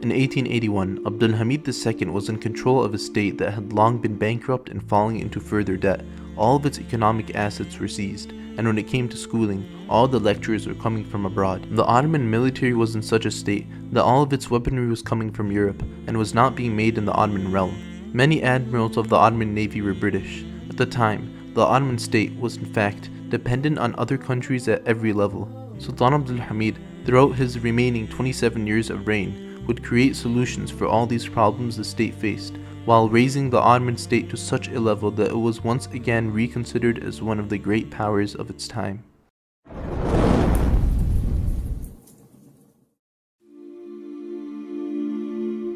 In 1881, Abdul-Hamid II was in control of a state that had long been bankrupt and falling into further debt. All of its economic assets were seized, and when it came to schooling, all the lecturers were coming from abroad. The Ottoman military was in such a state that all of its weaponry was coming from Europe and was not being made in the Ottoman realm. Many admirals of the Ottoman Navy were British. At the time, the Ottoman State was in fact dependent on other countries at every level. Sultan Abdul-Hamid, throughout his remaining 27 years of reign, would create solutions for all these problems the state faced, while raising the Ottoman state to such a level that it was once again reconsidered as one of the great powers of its time.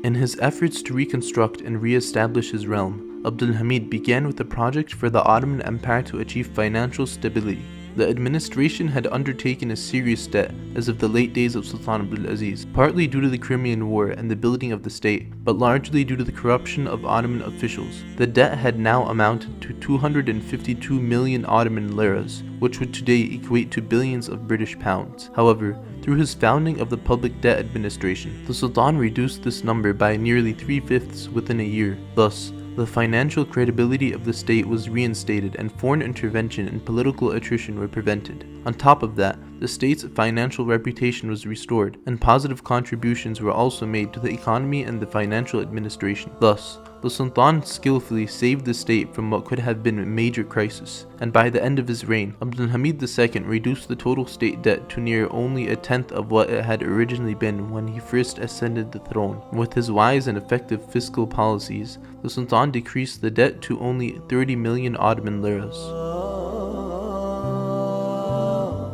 In his efforts to reconstruct and re-establish his realm, Abdul-Hamid began with a project for the Ottoman Empire to achieve financial stability. The administration had undertaken a serious debt as of the late days of Sultan Abdul-Aziz, partly due to the Crimean War and the building of the state, but largely due to the corruption of Ottoman officials. The debt had now amounted to 252 million Ottoman liras, which would today equate to billions of British pounds. However, through his founding of the Public Debt Administration, the Sultan reduced this number by nearly 3/5 within a year. Thus, the financial credibility of the state was reinstated and foreign intervention and political attrition were prevented. On top of that, the state's financial reputation was restored, and positive contributions were also made to the economy and the financial administration. Thus, the Sultan skillfully saved the state from what could have been a major crisis, and by the end of his reign, Abdul-Hamid II reduced the total state debt to near only a tenth of what it had originally been when he first ascended the throne. With his wise and effective fiscal policies, the Sultan decreased the debt to only 30 million Ottoman liras.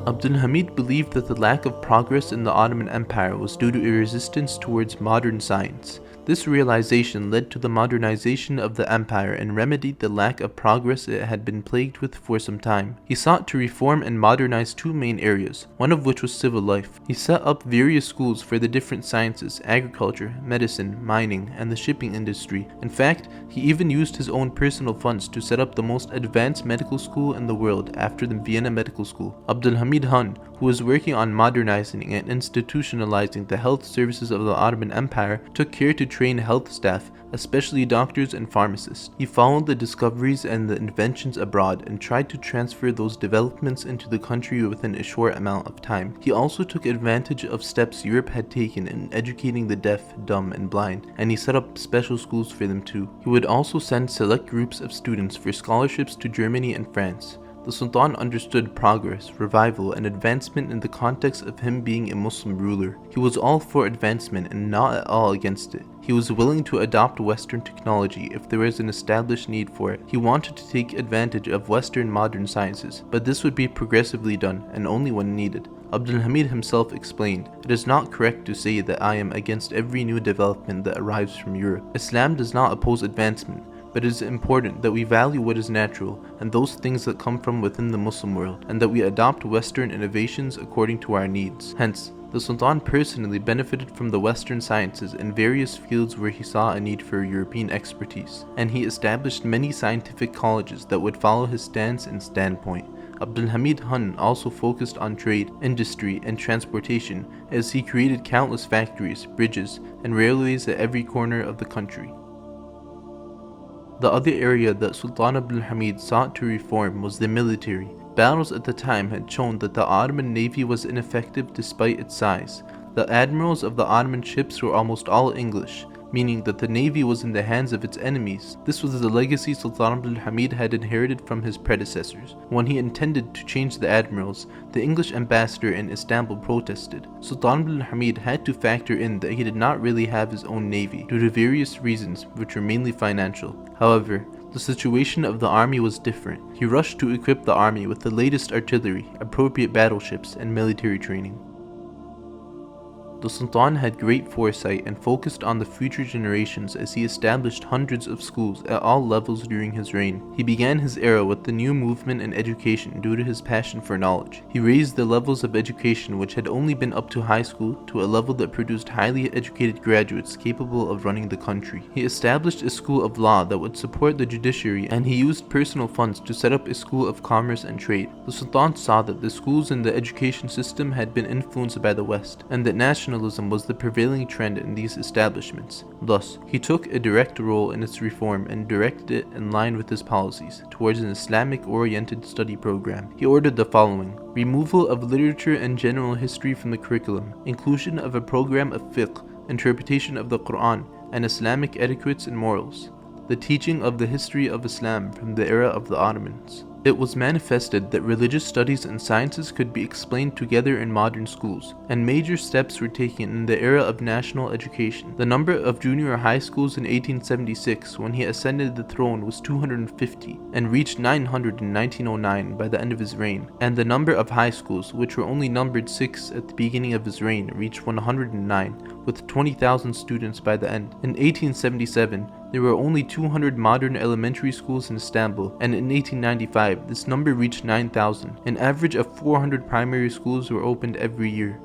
Abdul-Hamid believed that the lack of progress in the Ottoman Empire was due to a resistance towards modern science. This realization led to the modernization of the empire and remedied the lack of progress it had been plagued with for some time. He sought to reform and modernize two main areas, one of which was civil life. He set up various schools for the different sciences, agriculture, medicine, mining, and the shipping industry. In fact, he even used his own personal funds to set up the most advanced medical school in the world after the Vienna Medical School. Abdul-Hamid II, who was working on modernizing and institutionalizing the health services of the Ottoman Empire, took care to train health staff, especially doctors and pharmacists. He followed the discoveries and the inventions abroad and tried to transfer those developments into the country within a short amount of time. He also took advantage of steps Europe had taken in educating the deaf, dumb, and blind, and he set up special schools for them too. He would also send select groups of students for scholarships to Germany and France. The Sultan understood progress, revival, and advancement in the context of him being a Muslim ruler. He was all for advancement and not at all against it. He was willing to adopt Western technology if there was an established need for it. He wanted to take advantage of Western modern sciences, but this would be progressively done and only when needed. Abdul-Hamid himself explained, "It is not correct to say that I am against every new development that arrives from Europe. Islam does not oppose advancement, but it is important that we value what is natural and those things that come from within the Muslim world, and that we adopt Western innovations according to our needs." Hence, the Sultan personally benefited from the Western sciences in various fields where he saw a need for European expertise, and he established many scientific colleges that would follow his stance and standpoint. Abdul-Hamid II also focused on trade, industry, and transportation, as he created countless factories, bridges, and railways at every corner of the country. The other area that Sultan Abdul-Hamid sought to reform was the military. Battles at the time had shown that the Ottoman navy was ineffective despite its size. The admirals of the Ottoman ships were almost all English, meaning that the navy was in the hands of its enemies. This was the legacy Sultan Abdul-Hamid had inherited from his predecessors. When he intended to change the admirals, the English ambassador in Istanbul protested. Sultan Abdul-Hamid had to factor in that he did not really have his own navy, due to various reasons which were mainly financial. However, the situation of the army was different. He rushed to equip the army with the latest artillery, appropriate battleships, and military training. The Sultan had great foresight and focused on the future generations as he established hundreds of schools at all levels during his reign. He began his era with the new movement in education due to his passion for knowledge. He raised the levels of education which had only been up to high school to a level that produced highly educated graduates capable of running the country. He established a school of law that would support the judiciary, and he used personal funds to set up a school of commerce and trade. The Sultan saw that the schools and the education system had been influenced by the West, and that nationalism nationalism was the prevailing trend in these establishments. Thus, he took a direct role in its reform and directed it in line with his policies towards an Islamic-oriented study program. He ordered the following: removal of literature and general history from the curriculum, inclusion of a program of fiqh, interpretation of the Quran, and Islamic etiquettes and morals, the teaching of the history of Islam from the era of the Ottomans. It was manifested that religious studies and sciences could be explained together in modern schools, and major steps were taken in the era of national education. The number of junior high schools in 1876, when he ascended the throne, was 250, and reached 900 in 1909 by the end of his reign, and the number of high schools, which were only numbered 6 at the beginning of his reign, reached 109, with 20,000 students by the end. In 1877, there were only 200 modern elementary schools in Istanbul, and in 1895, this number reached 9,000. An average of 400 primary schools were opened every year.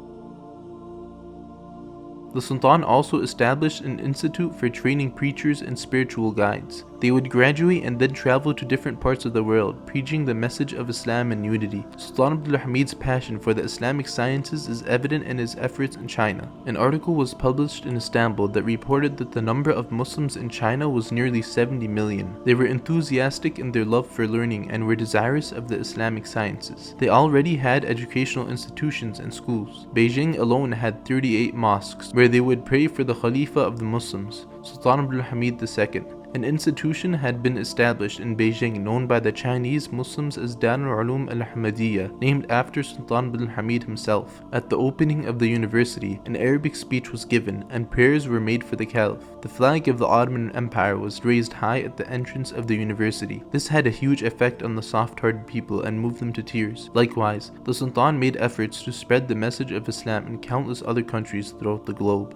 The Sultan also established an institute for training preachers and spiritual guides. They would graduate and then travel to different parts of the world, preaching the message of Islam and unity. Sultan Abdul-Hamid's passion for the Islamic sciences is evident in his efforts in China. An article was published in Istanbul that reported that the number of Muslims in China was nearly 70 million. They were enthusiastic in their love for learning and were desirous of the Islamic sciences. They already had educational institutions and schools. Beijing alone had 38 mosques, where they would pray for the Khalifa of the Muslims, Sultan Abdul-Hamid II. An institution had been established in Beijing known by the Chinese Muslims as Darul Ulum al-Ahmadiyya, named after Sultan Abdul-Hamid himself. At the opening of the university, an Arabic speech was given and prayers were made for the Caliph. The flag of the Ottoman Empire was raised high at the entrance of the university. This had a huge effect on the soft-hearted people and moved them to tears. Likewise, the Sultan made efforts to spread the message of Islam in countless other countries throughout the globe.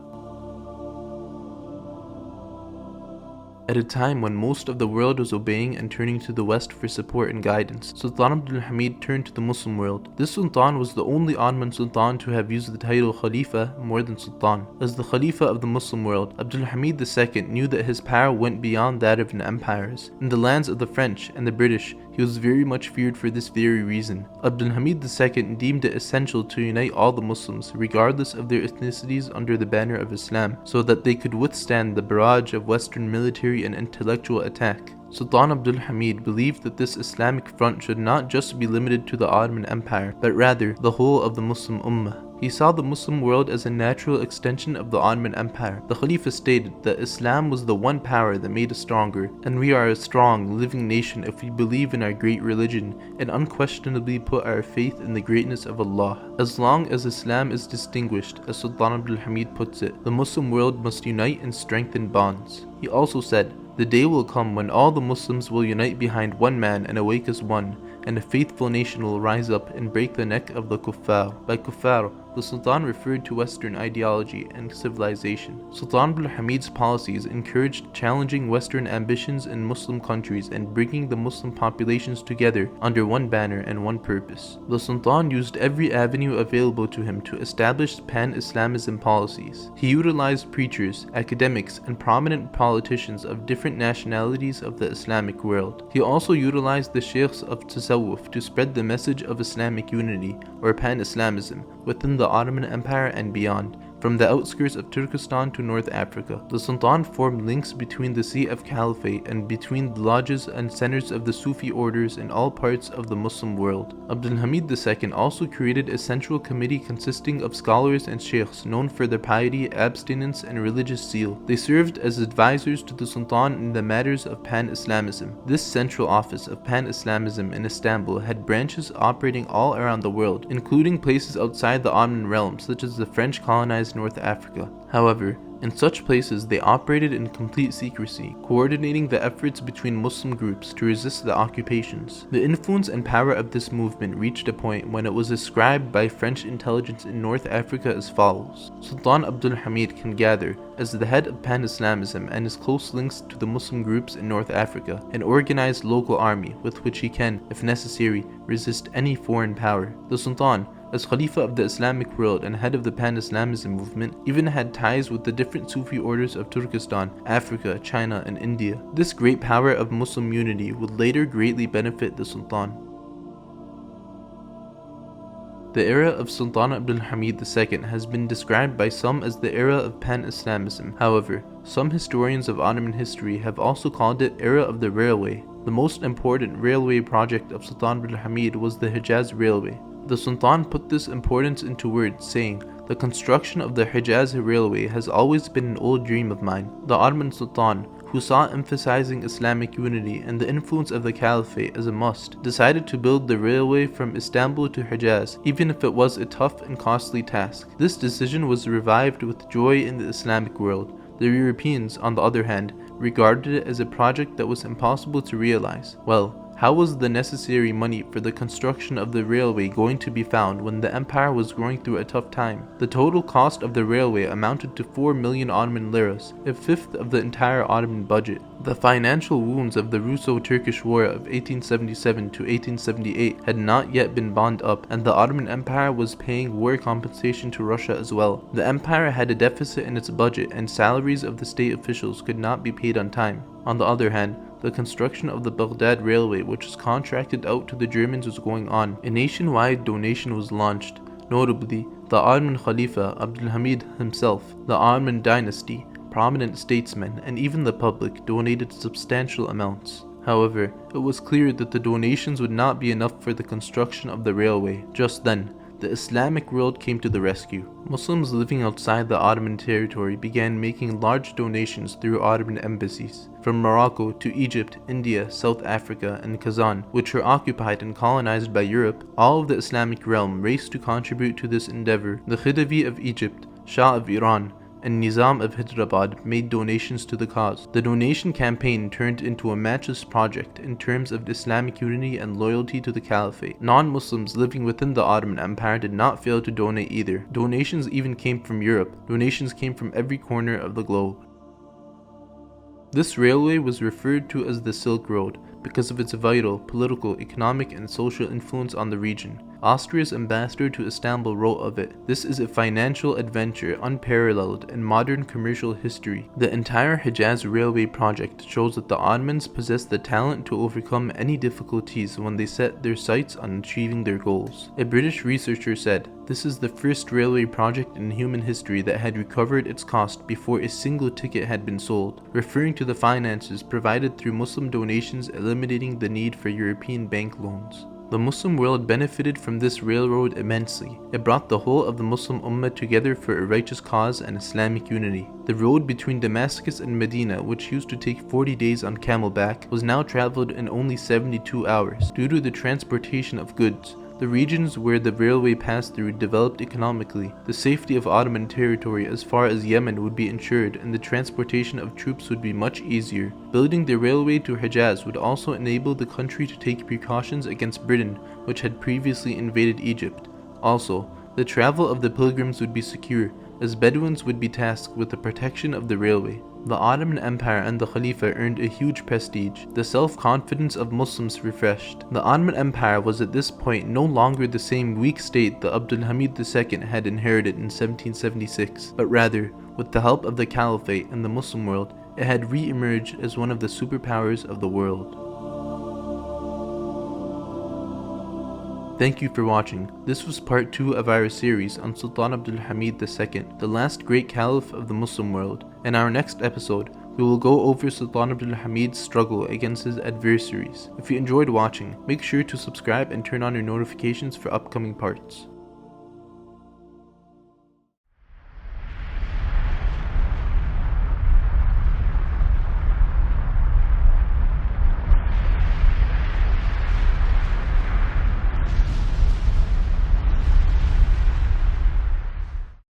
At a time when most of the world was obeying and turning to the West for support and guidance, Sultan Abdul-Hamid turned to the Muslim world. This Sultan was the only Ottoman Sultan to have used the title Khalifa more than Sultan. As the Khalifa of the Muslim world, Abdul-Hamid II knew that his power went beyond that of an empires. In the lands of the French and the British, he was very much feared for this very reason. Abdul-Hamid II deemed it essential to unite all the Muslims, regardless of their ethnicities, under the banner of Islam, so that they could withstand the barrage of Western military and intellectual attack. Sultan Abdul-Hamid believed that this Islamic front should not just be limited to the Ottoman Empire, but rather the whole of the Muslim Ummah. He saw the Muslim world as a natural extension of the Ottoman Empire. The Khalifa stated that Islam was the one power that made us stronger, and we are a strong, living nation if we believe in our great religion and unquestionably put our faith in the greatness of Allah. As long as Islam is distinguished, as Sultan Abdul-Hamid puts it, the Muslim world must unite and strengthen bonds. He also said, "The day will come when all the Muslims will unite behind one man and awake as one, and a faithful nation will rise up and break the neck of the kuffar." By kuffar, the Sultan referred to Western ideology and civilization. Sultan Abdul-Hamid's policies encouraged challenging Western ambitions in Muslim countries and bringing the Muslim populations together under one banner and one purpose. The Sultan used every avenue available to him to establish pan-Islamism policies. He utilized preachers, academics, and prominent politicians of different nationalities of the Islamic world. He also utilized the sheikhs of Tasawwuf to spread the message of Islamic unity, or pan-Islamism, within the Ottoman Empire and beyond, from the outskirts of Turkestan to North Africa. The Sultan formed links between the seat of Caliphate and between the lodges and centers of the Sufi orders in all parts of the Muslim world. Abdul-Hamid II also created a central committee consisting of scholars and sheikhs known for their piety, abstinence, and religious zeal. They served as advisors to the Sultan in the matters of pan-Islamism. This central office of pan-Islamism in Istanbul had branches operating all around the world, including places outside the Ottoman realm, such as the French colonized North Africa. However, in such places they operated in complete secrecy, coordinating the efforts between Muslim groups to resist the occupations. The influence and power of this movement reached a point when it was described by French intelligence in North Africa as follows: Sultan Abdul-Hamid can gather, as the head of pan-Islamism and his close links to the Muslim groups in North Africa, an organized local army with which he can, if necessary, resist any foreign power. The Sultan, as Khalifa of the Islamic world and head of the pan-Islamism movement, even had ties with the different Sufi orders of Turkestan, Africa, China, and India. This great power of Muslim unity would later greatly benefit the Sultan. The era of Sultan Abdul-Hamid II has been described by some as the era of pan-Islamism. However, some historians of Ottoman history have also called it era of the railway. The most important railway project of Sultan Abdul-Hamid was the Hejaz Railway. The Sultan put this importance into words, saying, "The construction of the Hejaz Railway has always been an old dream of mine." The Ottoman Sultan, who saw emphasizing Islamic unity and the influence of the Caliphate as a must, decided to build the railway from Istanbul to Hejaz, even if it was a tough and costly task. This decision was revived with joy in the Islamic world. The Europeans, on the other hand, regarded it as a project that was impossible to realize. Well, how was the necessary money for the construction of the railway going to be found when the empire was going through a tough time? The total cost of the railway amounted to 4 million Ottoman liras, a fifth of the entire Ottoman budget. The financial wounds of the Russo-Turkish War of 1877 to 1878 had not yet been bound up, and the Ottoman Empire was paying war compensation to Russia as well. The empire had a deficit in its budget, and salaries of the state officials could not be paid on time. On the other hand, the construction of the Baghdad Railway, which was contracted out to the Germans, was going on. A nationwide donation was launched. Notably, the Ottoman Khalifa Abdul-Hamid himself, the Ottoman dynasty, prominent statesmen, and even the public donated substantial amounts. However, it was clear that the donations would not be enough for the construction of the railway. Just then, the Islamic world came to the rescue. Muslims living outside the Ottoman territory began making large donations through Ottoman embassies. From Morocco to Egypt, India, South Africa, and Kazan, which were occupied and colonized by Europe, all of the Islamic realm raced to contribute to this endeavor. The Khidavi of Egypt, Shah of Iran, and Nizam of Hyderabad made donations to the cause. The donation campaign turned into a matchless project in terms of Islamic unity and loyalty to the Caliphate. Non-Muslims living within the Ottoman Empire did not fail to donate either. Donations even came from Europe. Donations came from every corner of the globe. This railway was referred to as the Silk Road because of its vital political, economic, and social influence on the region. Austria's ambassador to Istanbul wrote of it, "This is a financial adventure unparalleled in modern commercial history." The entire Hejaz railway project shows that the Ottomans possessed the talent to overcome any difficulties when they set their sights on achieving their goals. A British researcher said, "This is the first railway project in human history that had recovered its cost before a single ticket had been sold," referring to the finances provided through Muslim donations, eliminating the need for European bank loans. The Muslim world benefited from this railroad immensely. It brought the whole of the Muslim Ummah together for a righteous cause and Islamic unity. The road between Damascus and Medina, which used to take 40 days on camelback, was now traveled in only 72 hours. Due to the transportation of goods, the regions where the railway passed through developed economically. The safety of Ottoman territory as far as Yemen would be ensured, and the transportation of troops would be much easier. Building the railway to Hejaz would also enable the country to take precautions against Britain, which had previously invaded Egypt. Also, the travel of the pilgrims would be secure, as Bedouins would be tasked with the protection of the railway. The Ottoman Empire and the Khalifa earned a huge prestige. The self-confidence of Muslims refreshed. The Ottoman Empire was at this point no longer the same weak state that Abdul-Hamid II had inherited in 1776, but rather, with the help of the Caliphate and the Muslim world, it had re-emerged as one of the superpowers of the world. Thank you for watching. This was part 2 of our series on Sultan Abdul-Hamid II, the last great caliph of the Muslim world. In our next episode, we will go over Sultan Abdul-Hamid's struggle against his adversaries. If you enjoyed watching, make sure to subscribe and turn on your notifications for upcoming parts.